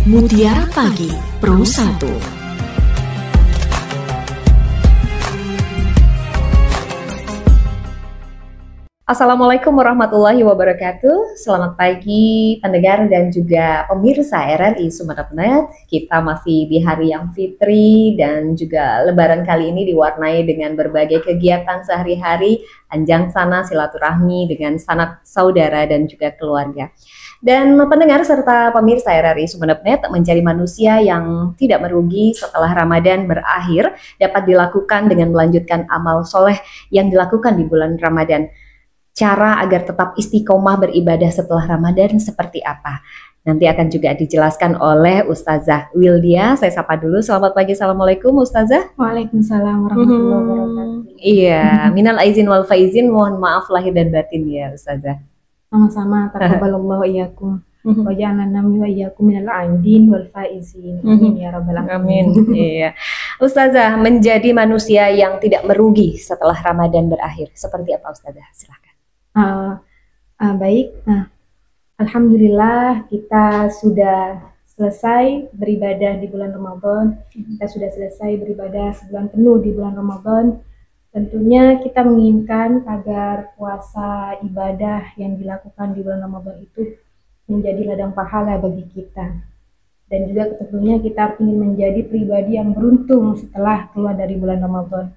Mutiara Pagi Pro 1. Assalamualaikum warahmatullahi wabarakatuh. Selamat pagi pendengar dan juga pemirsa RRI Sumeneb. Kita masih di hari yang fitri dan juga lebaran kali ini diwarnai dengan berbagai kegiatan sehari-hari, anjang sana silaturahmi dengan sanak saudara dan juga keluarga. Dan pendengar serta pemirsa RRI Sumeneb menjadi manusia yang tidak merugi setelah Ramadan berakhir dapat dilakukan dengan melanjutkan amal soleh yang dilakukan di bulan Ramadan. Cara agar tetap istiqomah beribadah setelah Ramadan seperti apa? Nanti akan juga dijelaskan oleh Ustazah Wildia. Saya sapa dulu. Selamat pagi. Assalamualaikum Ustazah. Waalaikumsalam warahmatullahi wabarakatuh. Iya, minal aizin wal faizin. Mohon maaf lahir dan batin ya Ustazah. Sama-sama. Taqabbalallahu iyyakum. Wa ja'alna wa iyyakum minal aidin wal faizin. Amin ya rabbal alamin. Amin. Iya. Ustazah, menjadi manusia yang tidak merugi setelah Ramadan berakhir. Seperti apa Ustazah? Silakan. Baik, alhamdulillah kita sudah selesai beribadah di bulan Ramadan. Kita sudah selesai beribadah sebulan penuh di bulan Ramadan. Tentunya kita menginginkan agar puasa ibadah yang dilakukan di bulan Ramadan itu menjadi ladang pahala bagi kita. Dan juga tentunya kita ingin menjadi pribadi yang beruntung setelah keluar dari bulan Ramadan.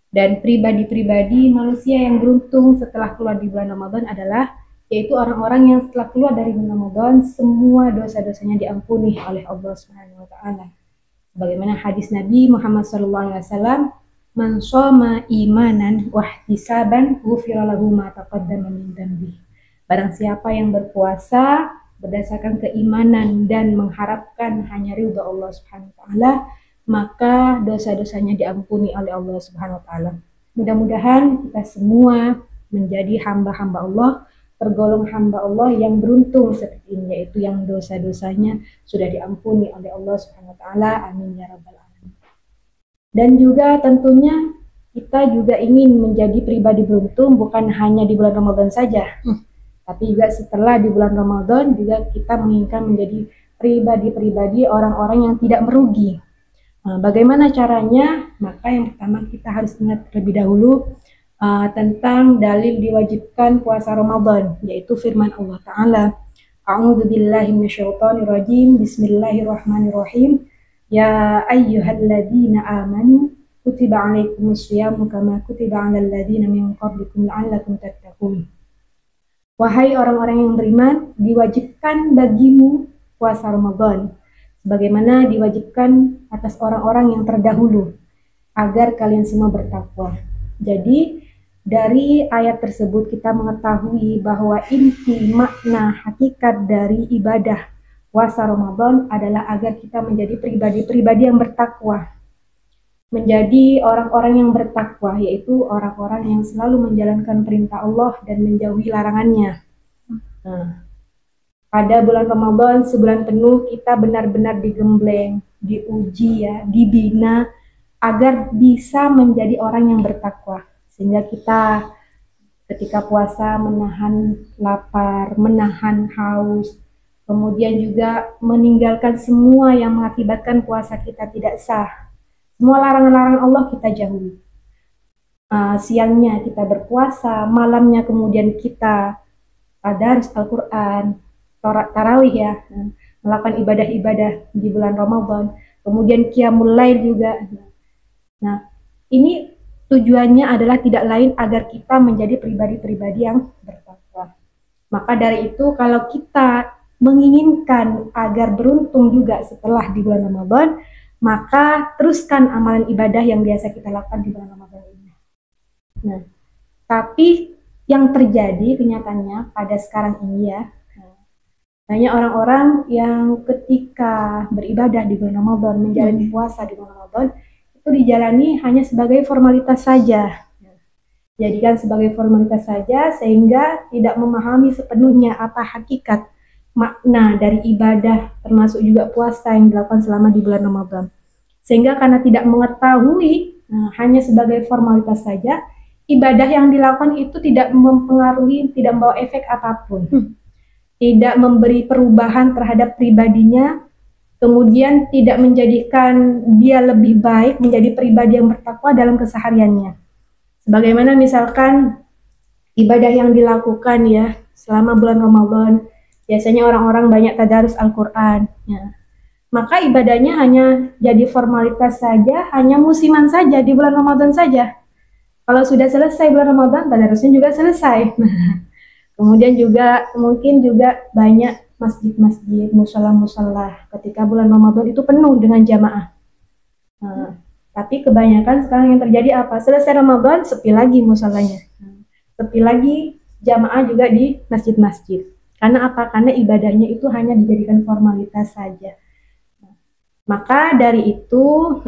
Dan pribadi-pribadi manusia yang beruntung setelah keluar di bulan Ramadan adalah yaitu orang-orang yang setelah keluar dari bulan Ramadan semua dosa-dosanya diampuni oleh Allah Subhanahu wa taala. Bagaimana hadis Nabi Muhammad SAW, "Man shoma imanan wa ihtisaban ghufira lahu ma taqaddama min dzambi." Barang siapa yang berpuasa berdasarkan keimanan dan mengharapkan hanya ridha Allah Subhanahu wa taala, maka dosa-dosanya diampuni oleh Allah Subhanahu wa taala. Mudah-mudahan kita semua menjadi hamba-hamba Allah, tergolong hamba Allah yang beruntung seperti ini, yaitu yang dosa-dosanya sudah diampuni oleh Allah Subhanahu wa taala. Amin ya rabbal alamin. Dan juga tentunya kita juga ingin menjadi pribadi beruntung bukan hanya di bulan Ramadan saja. Tapi juga setelah di bulan Ramadan juga kita menginginkan menjadi pribadi-pribadi orang-orang yang tidak merugi. Bagaimana caranya? Maka yang pertama kita harus ingat terlebih dahulu tentang dalil diwajibkan puasa Ramadan, yaitu firman Allah Ta'ala, A'udzubillahi minasyaitonirrajim, Bismillahirrahmanirrahim, Ya ayyuhalladzina amanu kutiba alaikumusyamu kama kutiba alal ladzina min qablikum la'allakum tattaqun. Wahai orang-orang yang beriman, diwajibkan bagimu puasa Ramadan bagaimana diwajibkan atas orang-orang yang terdahulu agar kalian semua bertakwa. Jadi dari ayat tersebut kita mengetahui bahwa inti makna hakikat dari ibadah puasa Ramadan adalah agar kita menjadi pribadi-pribadi yang bertakwa. Menjadi orang-orang yang bertakwa, yaitu orang-orang yang selalu menjalankan perintah Allah dan menjauhi larangannya. Pada bulan Ramadan, sebulan penuh kita benar-benar digembleng, diuji ya, dibina agar bisa menjadi orang yang bertakwa. Sehingga kita ketika puasa menahan lapar, menahan haus, kemudian juga meninggalkan semua yang mengakibatkan puasa kita tidak sah. Semua larangan-larangan Allah kita jauhi. Siangnya kita berpuasa, malamnya kemudian kita tadarus Al-Quran, tarawih ya, melakukan ibadah-ibadah di bulan Ramadan, kemudian qiyamul lail juga. Nah, ini tujuannya adalah tidak lain agar kita menjadi pribadi-pribadi yang bertakwa. Maka dari itu kalau kita menginginkan agar beruntung juga setelah di bulan Ramadan, maka teruskan amalan ibadah yang biasa kita lakukan di bulan Ramadan ini. Nah, tapi yang terjadi kenyataannya pada sekarang ini ya, hanya orang-orang yang ketika beribadah di bulan Ramadan, menjalani puasa di bulan Ramadan, itu dijalani hanya sebagai formalitas saja. Jadikan sebagai formalitas saja sehingga tidak memahami sepenuhnya apa hakikat makna dari ibadah, termasuk juga puasa yang dilakukan selama di bulan Ramadan. Sehingga karena tidak mengetahui, hanya sebagai formalitas saja, ibadah yang dilakukan itu tidak mempengaruhi, tidak membawa efek apapun. Tidak memberi perubahan terhadap pribadinya, kemudian tidak menjadikan dia lebih baik menjadi pribadi yang bertakwa dalam kesehariannya. Sebagaimana misalkan ibadah yang dilakukan ya selama bulan Ramadan, biasanya orang-orang banyak tadarus Al-Quran ya. Maka ibadahnya hanya jadi formalitas saja, hanya musiman saja di bulan Ramadan saja. Kalau sudah selesai bulan Ramadan, tadarusnya juga selesai. Kemudian juga mungkin juga banyak masjid-masjid, musola-musola ketika bulan Ramadan itu penuh dengan jamaah. Tapi kebanyakan sekarang yang terjadi apa? Selesai Ramadan, sepi lagi musolanya. Sepi lagi jamaah juga di masjid-masjid. Karena apa? Karena ibadahnya itu hanya dijadikan formalitas saja. Maka dari itu,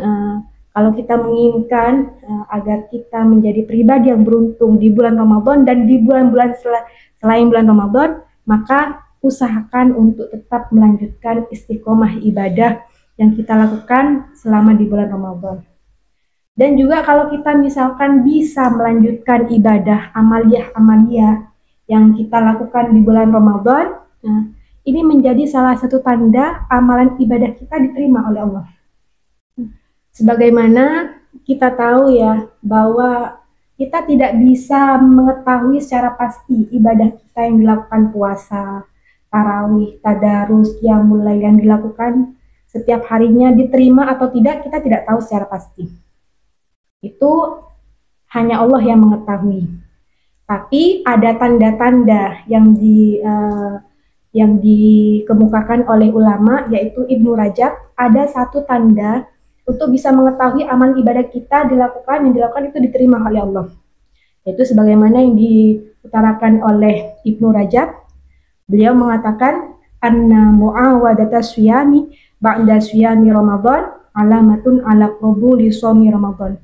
kalau kita menginginkan agar kita menjadi pribadi yang beruntung di bulan Ramadan dan di bulan-bulan selain bulan Ramadan, maka usahakan untuk tetap melanjutkan istiqomah ibadah yang kita lakukan selama di bulan Ramadan. Dan juga kalau kita misalkan bisa melanjutkan ibadah amaliyah-amaliyah yang kita lakukan di bulan Ramadan, nah, ini menjadi salah satu tanda amalan ibadah kita diterima oleh Allah. Sebagaimana kita tahu ya bahwa kita tidak bisa mengetahui secara pasti ibadah kita yang dilakukan puasa, tarawih, tadarus, qiyamul lail yang dilakukan setiap harinya diterima atau tidak, kita tidak tahu secara pasti. Itu hanya Allah yang mengetahui. Tapi ada tanda-tanda yang dikemukakan oleh ulama, yaitu Ibnu Rajab. Ada satu tanda untuk bisa mengetahui amal ibadah kita yang dilakukan itu diterima oleh Allah. Yaitu sebagaimana yang diutarakan oleh Ibnu Rajab. Beliau mengatakan anna mu'awadata syiyami ba'da syiyami Ramadan alamatun ala qabuli shaumi Ramadan.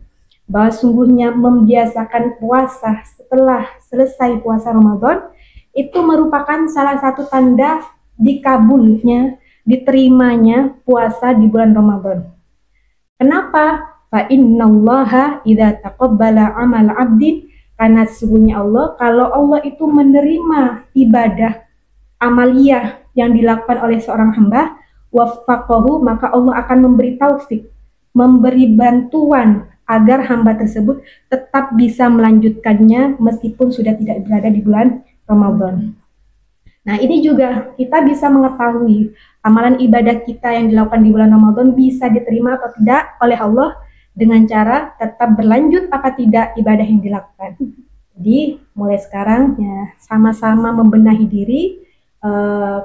Bahwa sungguhnya membiasakan puasa setelah selesai puasa Ramadan itu merupakan salah satu tanda dikabulnya, diterimanya puasa di bulan Ramadan. Kenapa? Fa innallaha idza taqabbala amal 'abdin, karena sesungguhnya Allah, kalau Allah itu menerima ibadah amaliyah yang dilakukan oleh seorang hamba, waffaqahu, maka Allah akan memberi taufik, memberi bantuan agar hamba tersebut tetap bisa melanjutkannya meskipun sudah tidak berada di bulan Ramadan. Nah, ini juga kita bisa mengetahui amalan ibadah kita yang dilakukan di bulan Ramadan bisa diterima atau tidak oleh Allah dengan cara tetap berlanjut apa tidak ibadah yang dilakukan. Jadi, mulai sekarang ya sama-sama membenahi diri,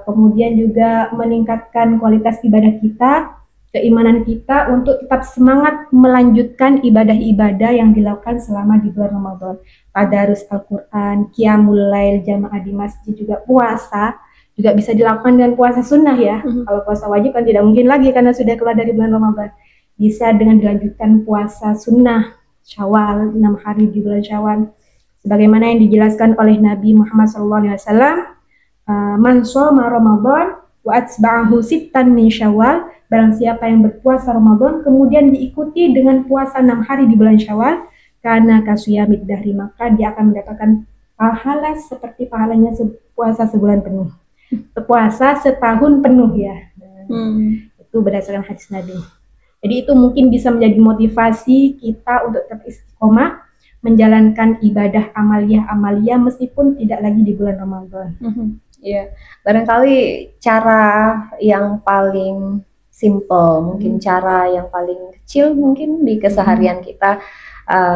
kemudian juga meningkatkan kualitas ibadah kita, keimanan kita untuk tetap semangat melanjutkan ibadah-ibadah yang dilakukan selama di bulan Ramadan. Tadarus Al-Quran, qiyamul lail, jamaah di masjid, juga puasa juga bisa dilakukan dengan puasa sunnah ya. Kalau puasa wajib kan tidak mungkin lagi karena sudah keluar dari bulan Ramadan. Bisa dengan dilanjutkan puasa sunnah Syawal, 6 hari di bulan Syawal. Sebagaimana yang dijelaskan oleh Nabi Muhammad SAW, man shoma Ramadan wa atsba'ahu sittan min Syawal, barang siapa yang berpuasa Ramadan kemudian diikuti dengan puasa 6 hari di bulan Syawal, karena kasuyamid dahri, maka dia akan mendapatkan pahala seperti pahalanya puasa sebulan penuh, puasa setahun penuh ya. Itu berdasarkan hadis Nabi. Jadi itu mungkin bisa menjadi motivasi kita untuk tetap istiqomah menjalankan ibadah amaliyah meskipun tidak lagi di bulan Ramadan. Iya, barangkali cara yang paling simple, mungkin cara yang paling kecil mungkin di keseharian kita,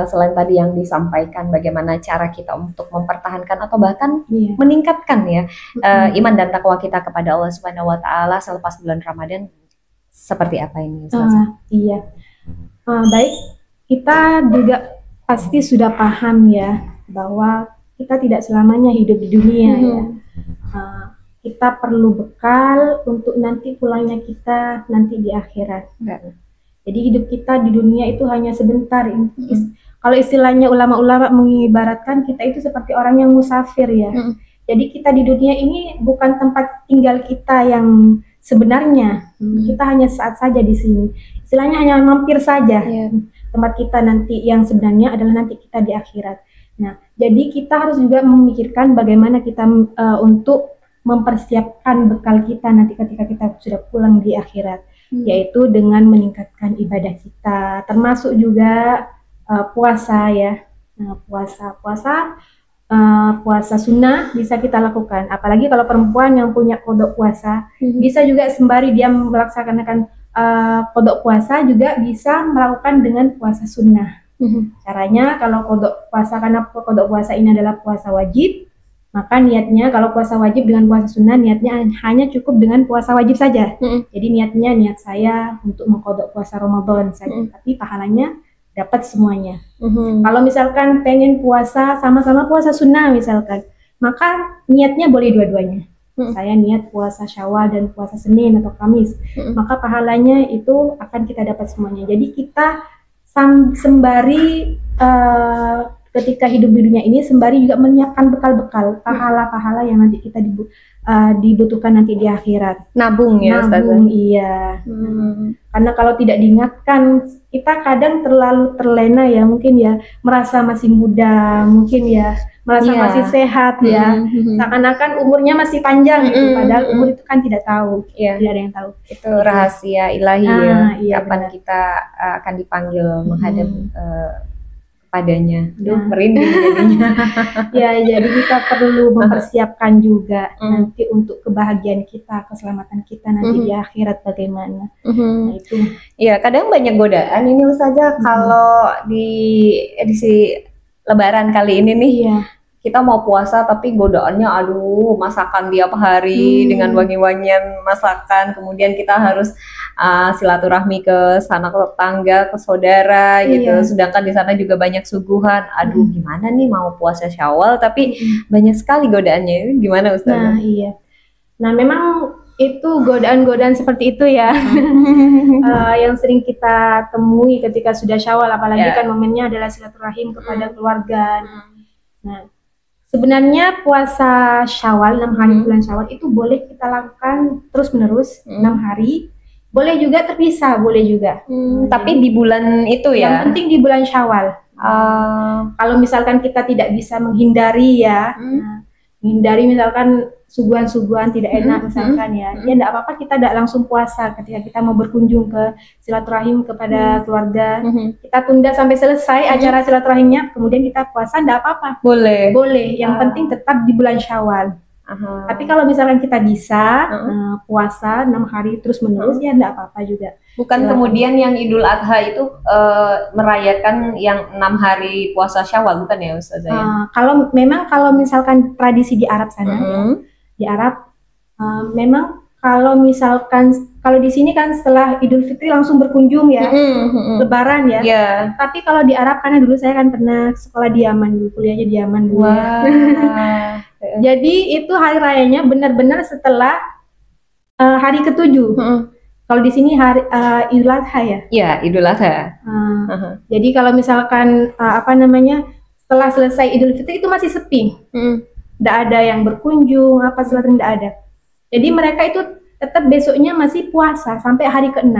selain tadi yang disampaikan bagaimana cara kita untuk mempertahankan atau bahkan meningkatkan ya iman dan takwa kita kepada Allah Subhanahu wa taala selepas bulan Ramadan, seperti apa ini Ustazah? Baik, kita juga pasti sudah paham ya bahwa kita tidak selamanya hidup di dunia ya. Kita perlu bekal untuk nanti pulangnya kita nanti di akhirat. Jadi hidup kita di dunia itu hanya sebentar. Kalau istilahnya ulama-ulama mengibaratkan kita itu seperti orang yang musafir ya. Jadi kita di dunia ini bukan tempat tinggal kita yang sebenarnya. Kita hanya saat saja di sini. Istilahnya hanya mampir saja. Tempat kita nanti yang sebenarnya adalah nanti kita di akhirat. Nah, jadi kita harus juga memikirkan bagaimana kita untuk mempersiapkan bekal kita nanti ketika kita sudah pulang di akhirat. yaitu dengan meningkatkan ibadah kita, termasuk juga puasa ya. Nah, puasa sunnah bisa kita lakukan. Apalagi kalau perempuan yang punya kodok puasa, bisa juga sembari dia melaksanakan kodok puasa juga bisa melakukan dengan puasa sunnah. Caranya kalau kodok puasa, karena kodok puasa ini adalah puasa wajib, maka niatnya kalau puasa wajib dengan puasa sunnah, niatnya hanya cukup dengan puasa wajib saja. Jadi niat saya untuk mengkodok puasa Ramadan saja, tapi pahalanya dapat semuanya. Kalau misalkan pengen puasa sama-sama puasa sunnah misalkan, maka niatnya boleh dua-duanya. Saya niat puasa Syawal dan puasa Senin atau Kamis, maka pahalanya itu akan kita dapat semuanya. Jadi kita sembari ketika hidup di dunia ini, sembari juga menyiapkan bekal-bekal pahala-pahala yang nanti kita dibutuhkan nanti di akhirat. Nabung ya, nabung, iya. Karena kalau tidak diingatkan, kita kadang terlalu terlena ya, mungkin ya merasa masih muda, mungkin ya merasa masih sehat ya, seakan-akan umurnya masih panjang gitu, padahal umur itu kan tidak tahu, tidak ada yang tahu. Itu rahasia ilahi ya, iya, kapan benar. kita akan dipanggil menghadap padanya. Aduh, merinding jadinya. Ya, jadi kita perlu mempersiapkan juga nanti untuk kebahagiaan kita, keselamatan kita nanti di akhirat bagaimana. Nah, itu. Ya, kadang banyak godaan ini Ustazah kalau di edisi Lebaran kali ini nih. Kita mau puasa tapi godaannya aduh masakan tiap hari dengan wangi-wangian masakan, kemudian kita harus silaturahmi ke sana ke tetangga, ke saudara gitu. Sedangkan di sana juga banyak suguhan. Aduh gimana nih mau puasa Syawal tapi banyak sekali godaannya. Gimana Ustazah? Nah, iya. Nah, memang itu godaan-godaan seperti itu ya. Yang sering kita temui ketika sudah Syawal, apalagi kan momennya adalah silaturahim kepada keluarga. Nah, sebenarnya puasa Syawal, 6 hari bulan Syawal itu boleh kita lakukan terus-menerus 6 hari. Boleh juga terpisah, boleh juga. Tapi di bulan itu ya? Yang penting di bulan Syawal. Kalau misalkan kita tidak bisa menghindari ya, menghindari misalkan suguhan-suguhan tidak enak misalkan ya enggak apa-apa, kita tidak langsung puasa ketika kita mau berkunjung ke silaturahim kepada keluarga. Kita tunda sampai selesai acara silaturahimnya, kemudian kita puasa, enggak apa-apa. Boleh, yang penting tetap di bulan Syawal. Tapi kalau misalkan kita bisa puasa 6 hari terus menerus ya enggak apa-apa juga. Bukan kemudian yang Idul Adha itu merayakan yang 6 hari puasa Syawal, bukan ya Ustazah? Kalau misalkan tradisi di Arab sana ya, di Arab memang kalau misalkan kalau di sini kan setelah Idul Fitri langsung berkunjung ya, Lebaran ya. Tapi kalau di Arab, karena dulu saya kan pernah sekolah di Yaman dulu, kuliahnya di Yaman dulu. Jadi itu hari rayanya benar-benar setelah hari ke-7. Kalau di sini hari Idul Adha ya? Iya, Idul Adha. Jadi kalau misalkan setelah selesai Idul Fitri itu masih sepi. Tidak ada yang berkunjung, silaturahmi tidak ada. Jadi mereka itu tetap besoknya masih puasa sampai hari ke-6.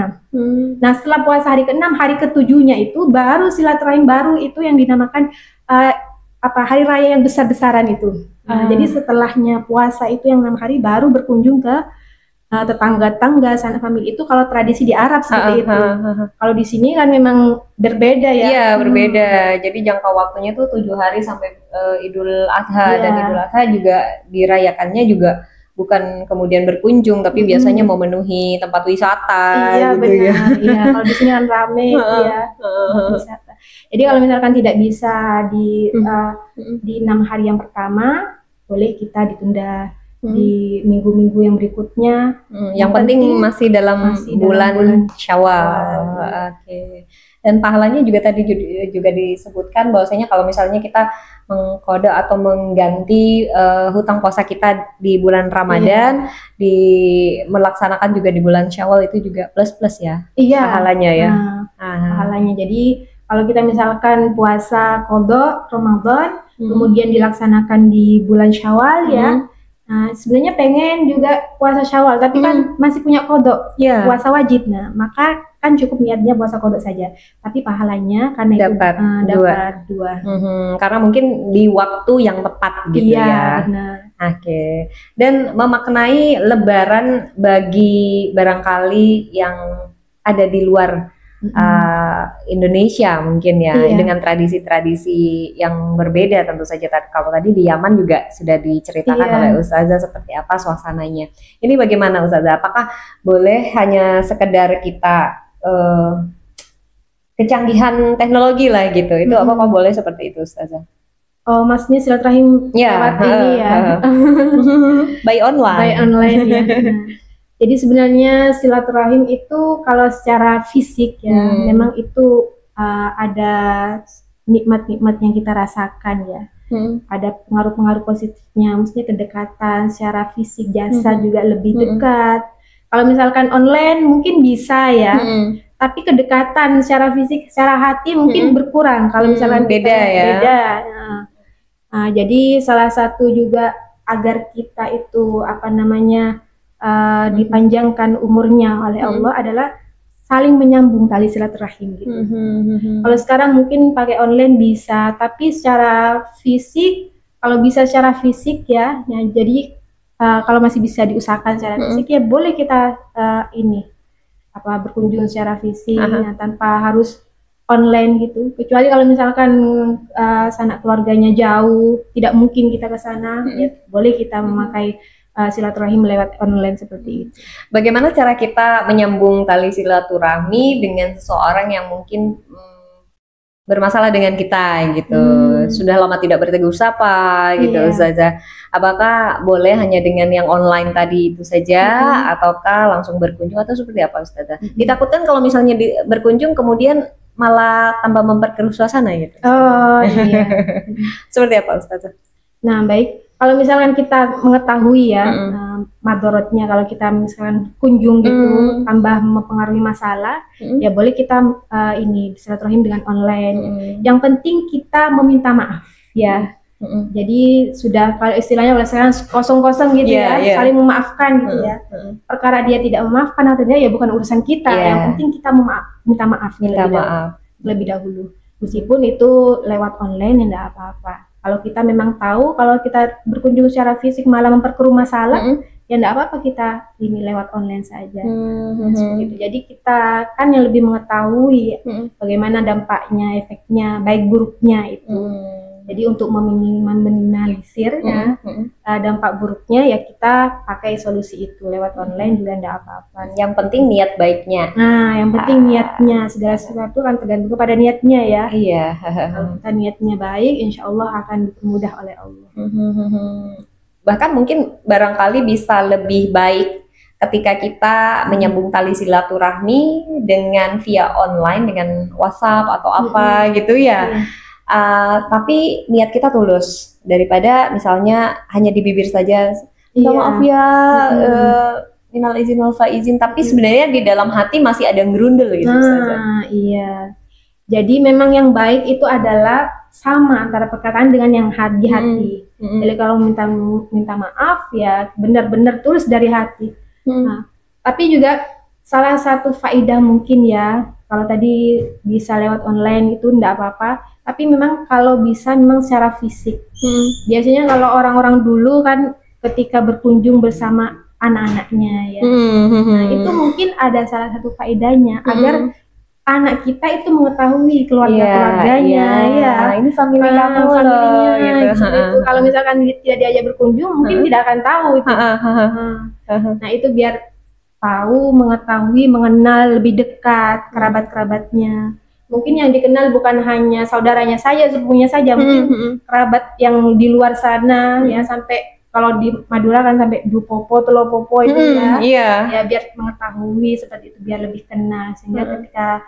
Nah, setelah puasa hari ke-6, hari ke-7-nya itu baru silaturahim, baru itu yang dinamakan hari raya yang besar-besaran itu. Jadi setelahnya puasa itu yang 6 hari baru berkunjung ke tetangga-tetangga, sanak famili. Itu kalau tradisi di Arab seperti itu. Kalau di sini kan memang berbeda ya. Iya, berbeda. Jadi jangka waktunya tuh 7 hari sampai Idul Adha. Dan Idul Adha juga dirayakannya juga bukan kemudian berkunjung, tapi biasanya memenuhi tempat wisata. Iya, gitu benar. Ya. Iya, kalau di sini kan rame ya. Wisata. Jadi kalau misalkan tidak bisa di 6 hari yang pertama, boleh kita ditunda di minggu-minggu yang berikutnya. Yang penting masih dalam bulan Syawal. Oke. Dan pahalanya juga tadi juga disebutkan bahwasanya kalau misalnya kita mengkode atau mengganti hutang puasa kita di bulan Ramadan, melaksanakan juga di bulan Syawal, itu juga plus ya. Pahalanya ya. Pahalanya. Jadi kalau kita misalkan puasa qada Ramadan, kemudian dilaksanakan di bulan Syawal ya. Nah, sebenarnya pengen juga puasa Syawal, tapi kan masih punya kodok, puasa wajib. Nah, maka kan cukup niatnya puasa kodok saja. Tapi pahalanya karena dapat dua. Karena mungkin di waktu yang tepat gitu ya. Benar. Oke. Dan memaknai Lebaran bagi barangkali yang ada di luar Indonesia mungkin ya, Iya. dengan tradisi-tradisi yang berbeda tentu saja. Kalau tadi di Yaman juga sudah diceritakan Iya. oleh Ustazah seperti apa suasananya. Ini bagaimana Ustazah? Apakah boleh hanya sekedar kita kecanggihan teknologi lah gitu? Itu apakah boleh seperti itu Ustazah? Oh, maksudnya silaturahim lewat ini ya. By online. By online ya. Nah, jadi sebenarnya silaturahim itu kalau secara fisik ya, memang itu ada nikmat-nikmat yang kita rasakan ya. Ada pengaruh-pengaruh positifnya, maksudnya kedekatan secara fisik, jasa juga lebih dekat. Kalau misalkan online mungkin bisa ya, tapi kedekatan secara fisik, secara hati mungkin berkurang. Kalau misalkan beda ya. Beda. Nah, jadi salah satu juga agar kita itu dipanjangkan umurnya oleh Allah adalah saling menyambung tali silaturahim gitu. Kalau sekarang mungkin pakai online bisa, tapi secara fisik, kalau bisa secara fisik ya jadi kalau masih bisa diusahakan secara fisik ya boleh kita berkunjung secara fisik tanpa harus online gitu. Kecuali kalau misalkan sanak keluarganya jauh, tidak mungkin kita ke sana, ya boleh kita memakai silaturahim lewat online seperti itu. Bagaimana cara kita menyambung tali silaturahmi dengan seseorang yang mungkin bermasalah dengan kita gitu, sudah lama tidak bertegur sapa gitu, Ustazah. Apakah boleh hanya dengan yang online tadi itu saja, ataukah langsung berkunjung atau seperti apa Ustazah? Ditakutkan kalau misalnya berkunjung kemudian malah tambah memperkeruh suasana gitu. Oh iya. Seperti apa Ustazah? Nah baik, kalau misalkan kita mengetahui ya madorotnya kalau kita misalkan kunjung gitu tambah mempengaruhi masalah, ya boleh kita silaturahim dengan online. Yang penting kita meminta maaf ya. Jadi sudah kalau istilahnya oleh sekarang kosong-kosong gitu saling memaafkan gitu ya. Perkara dia tidak memaafkan atau tidak ya bukan urusan kita. Yang penting kita minta maaf lebih dahulu. Meskipun itu lewat online ya tidak apa-apa. Kalau kita memang tahu kalau kita berkunjung secara fisik malah memperkeruh masalah, ya tidak apa-apa kita lewat online saja. Seperti itu. Jadi kita kan yang lebih mengetahui bagaimana dampaknya, efeknya, baik buruknya itu. Jadi untuk meminimalisir dampak buruknya ya kita pakai solusi itu lewat online juga tidak apa-apa. Yang penting niat baiknya. Nah, yang penting niatnya, segala sesuatu kan tergantung kepada niatnya ya. Iya. Kalau kita niatnya baik, insya Allah akan dipermudah oleh Allah. Bahkan mungkin barangkali bisa lebih baik ketika kita menyambung tali silaturahmi dengan via online, dengan WhatsApp atau apa gitu ya. Tapi niat kita tulus daripada misalnya hanya di bibir saja, maaf ya, minal izin wal faizin, tapi sebenarnya di dalam hati masih ada ngerundel gitu. Iya. Jadi memang yang baik itu adalah sama antara perkataan dengan yang di hati. Jadi kalau minta maaf ya benar-benar tulus dari hati. Nah, tapi juga salah satu faidah mungkin ya, kalau tadi bisa lewat online itu enggak apa-apa. Tapi memang kalau bisa memang secara fisik. Biasanya kalau orang-orang dulu kan ketika berkunjung bersama anak-anaknya ya. Nah itu mungkin ada salah satu faedahnya agar anak kita itu mengetahui keluarga-keluarganya ya. Ini family kamu loh gitu. Itu kalau misalkan tidak diajak berkunjung mungkin tidak akan tahu itu. Nah itu biar tahu, mengetahui, mengenal lebih dekat kerabat-kerabatnya. Mungkin yang dikenal bukan hanya saudaranya saja, sepupunya saja, mungkin kerabat yang di luar sana ya, sampai kalau di Madura kan sampai Dupopo, Telopopo itu ya biar mengetahui seperti itu, biar lebih kenal, sehingga ketika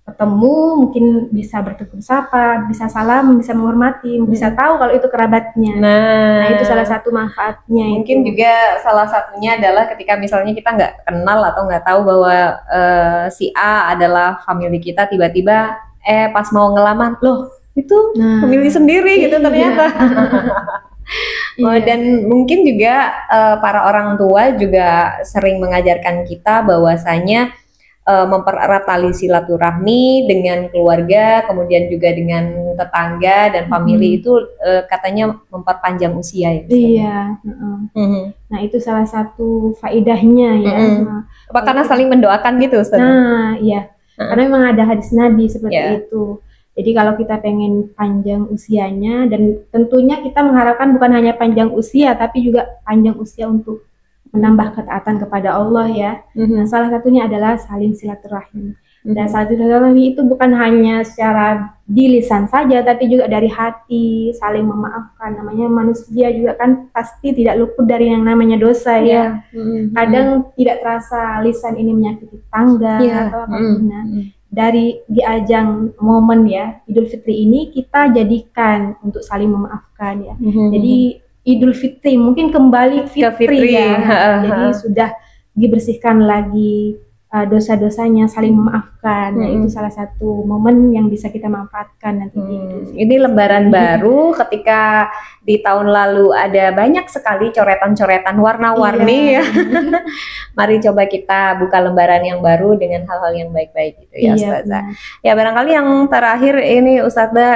ketemu mungkin bisa bertegur sapa, bisa salam, bisa menghormati, bisa tahu kalau itu kerabatnya. Nah itu salah satu manfaatnya. Mungkin juga salah satunya adalah ketika misalnya kita nggak kenal atau nggak tahu bahwa si A adalah family kita, tiba-tiba pas mau ngelamar, loh itu family sendiri gitu ternyata. Dan mungkin juga para orang tua juga sering mengajarkan kita bahwasanya mempererat tali silaturahmi dengan keluarga, kemudian juga dengan tetangga dan family itu katanya memperpanjang usia ya. Iya. Nah itu salah satu faedahnya ya. Apa karena saling mendoakan gitu Ustaz? Nah iya, karena memang ada hadis Nabi seperti itu. Jadi kalau kita pengen panjang usianya, dan tentunya kita mengharapkan bukan hanya panjang usia, tapi juga panjang usia untuk menambah ketaatan kepada Allah ya. Nah, salah satunya adalah saling silaturahim. Dan saling silaturahmi itu bukan hanya secara di lisan saja, tapi juga dari hati, saling memaafkan. Namanya manusia juga kan pasti tidak luput dari yang namanya dosa ya. Kadang tidak terasa lisan ini menyakiti tangga atau apapun. Nah, dari di ajang momen ya Idul Fitri ini kita jadikan untuk saling memaafkan ya. Jadi Idul Fitri mungkin kembali fitri ya. Jadi sudah dibersihkan lagi dosa-dosanya, saling memaafkan. Nah, itu salah satu momen yang bisa kita manfaatkan nanti di Idul Fitri. Ini lebaran baru ketika di tahun lalu ada banyak sekali coretan-coretan warna-warni ya. Mari coba kita buka lembaran yang baru dengan hal-hal yang baik-baik gitu ya Ustazah. Ya barangkali yang terakhir ini Ustazah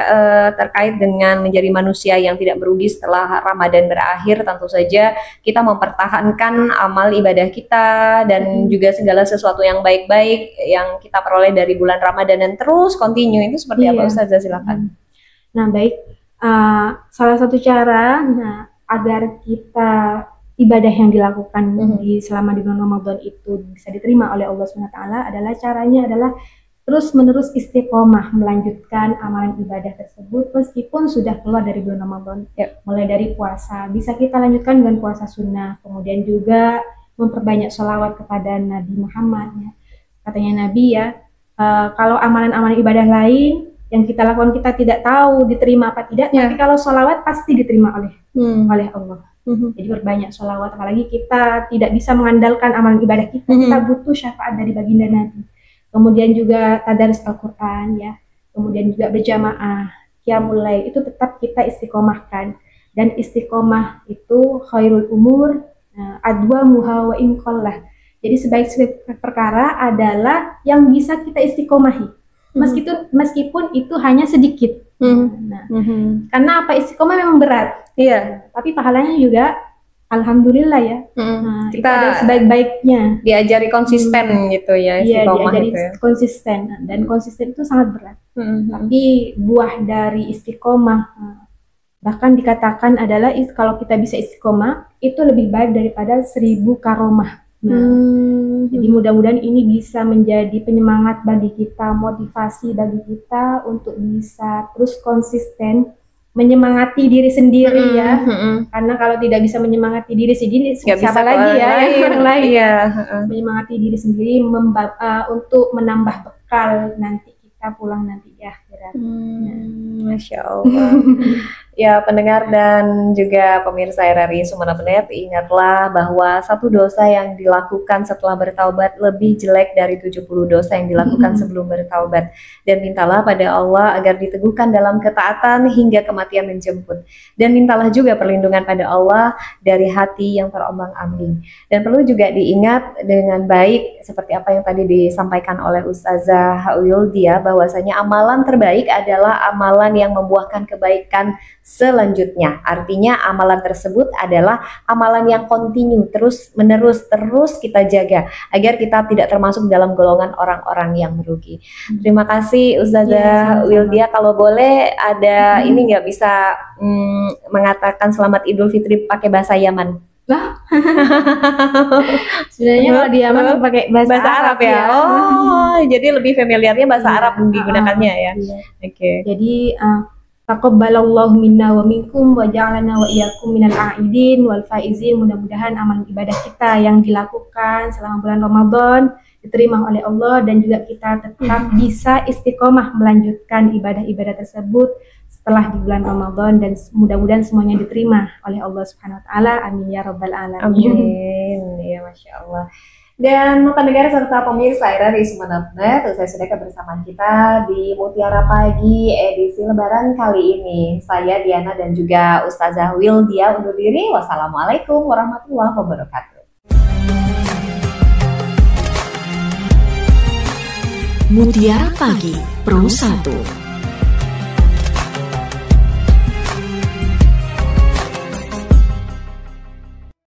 terkait dengan menjadi manusia yang tidak merugi setelah Ramadan berakhir, tentu saja kita mempertahankan amal ibadah kita dan juga segala sesuatu yang baik-baik yang kita peroleh dari bulan Ramadan dan terus continue, itu seperti apa Ustazah, silakan. Nah baik, salah satu cara agar kita ibadah yang dilakukan selama di bulan Ramadan itu bisa diterima oleh Allah SWT adalah caranya adalah terus-menerus istiqomah melanjutkan amalan ibadah tersebut meskipun sudah keluar dari bulan Ramadan. Mulai dari puasa bisa kita lanjutkan dengan puasa sunnah, kemudian juga memperbanyak sholawat kepada Nabi Muhammad ya. Katanya Nabi ya, kalau amalan-amalan ibadah lain yang kita lakukan kita tidak tahu diterima apa tidak, tapi kalau sholawat pasti diterima oleh Allah. Jadi berbanyak sholawat, apalagi kita tidak bisa mengandalkan amalan ibadah kita, kita butuh syafaat dari baginda Nabi. Kemudian juga tadarus Al-Quran ya, kemudian juga berjamaah, qiyamul lail, itu tetap kita istiqomahkan. Dan istiqomah itu khairul umur, adwa muha wa inqallah. Jadi sebaik-baik perkara adalah yang bisa kita istiqomahi, meskipun itu hanya sedikit. Karena apa, istiqomah memang berat. Tapi pahalanya juga alhamdulillah ya. Kita ada sebaik-baiknya. Diajari konsisten gitu ya, istiqomah diajari itu ya. Konsisten, dan konsisten itu sangat berat. Tapi buah dari istiqomah, bahkan dikatakan adalah kalau kita bisa istiqomah itu lebih baik daripada 1000 karomah. Jadi mudah-mudahan ini bisa menjadi penyemangat bagi kita, motivasi bagi kita untuk bisa terus konsisten menyemangati diri sendiri ya. Karena kalau tidak bisa menyemangati diri sendiri, siapa lagi ya yang lain? Menyemangati diri sendiri untuk menambah bekal nanti kita pulang nanti di akhirat. Masya Allah. Ya pendengar dan juga pemirsa RRI Sumeneb, ingatlah bahwa satu dosa yang dilakukan setelah bertaubat lebih jelek dari 70 dosa yang dilakukan sebelum bertaubat. Dan mintalah pada Allah agar diteguhkan dalam ketaatan hingga kematian menjemput. Dan mintalah juga perlindungan pada Allah dari hati yang terombang-ambing. Dan perlu juga diingat dengan baik seperti apa yang tadi disampaikan oleh Ustazah Wildia, bahwasanya amalan terbaik adalah amalan yang membuahkan kebaikan selanjutnya. Artinya amalan tersebut adalah amalan yang kontinu, terus menerus, terus kita jaga agar kita tidak termasuk dalam golongan orang-orang yang merugi. Terima kasih Ustazah Wildia. Kalau boleh ada ini nggak, bisa mengatakan selamat Idul Fitri pakai bahasa Yaman? Sebenarnya kalau di Yaman pakai bahasa Arab ya. Oh, jadi lebih familiarnya bahasa Arab digunakannya ya. Oke. Jadi taqabbalallahu minna wa minkum wa ja'alana wa iyyakum minal a'idin wal faizin. Mudah-mudahan amal ibadah kita yang dilakukan selama bulan Ramadan diterima oleh Allah, dan juga kita tetap bisa istiqomah melanjutkan ibadah-ibadah tersebut setelah di bulan Ramadan, dan mudah-mudahan semuanya diterima oleh Allah Subhanahu wa taala. Amin ya rabbal alamin. Amin. Ya Masya Allah. Dan pendengar serta pemirsa RRI Sumeneb, saya sudah bersama kita di Mutiara Pagi edisi Lebaran kali ini. Saya Diana dan juga Ustazah Wildia undur diri. Wassalamualaikum warahmatullahi wabarakatuh. Mutiara Pagi Pro 1.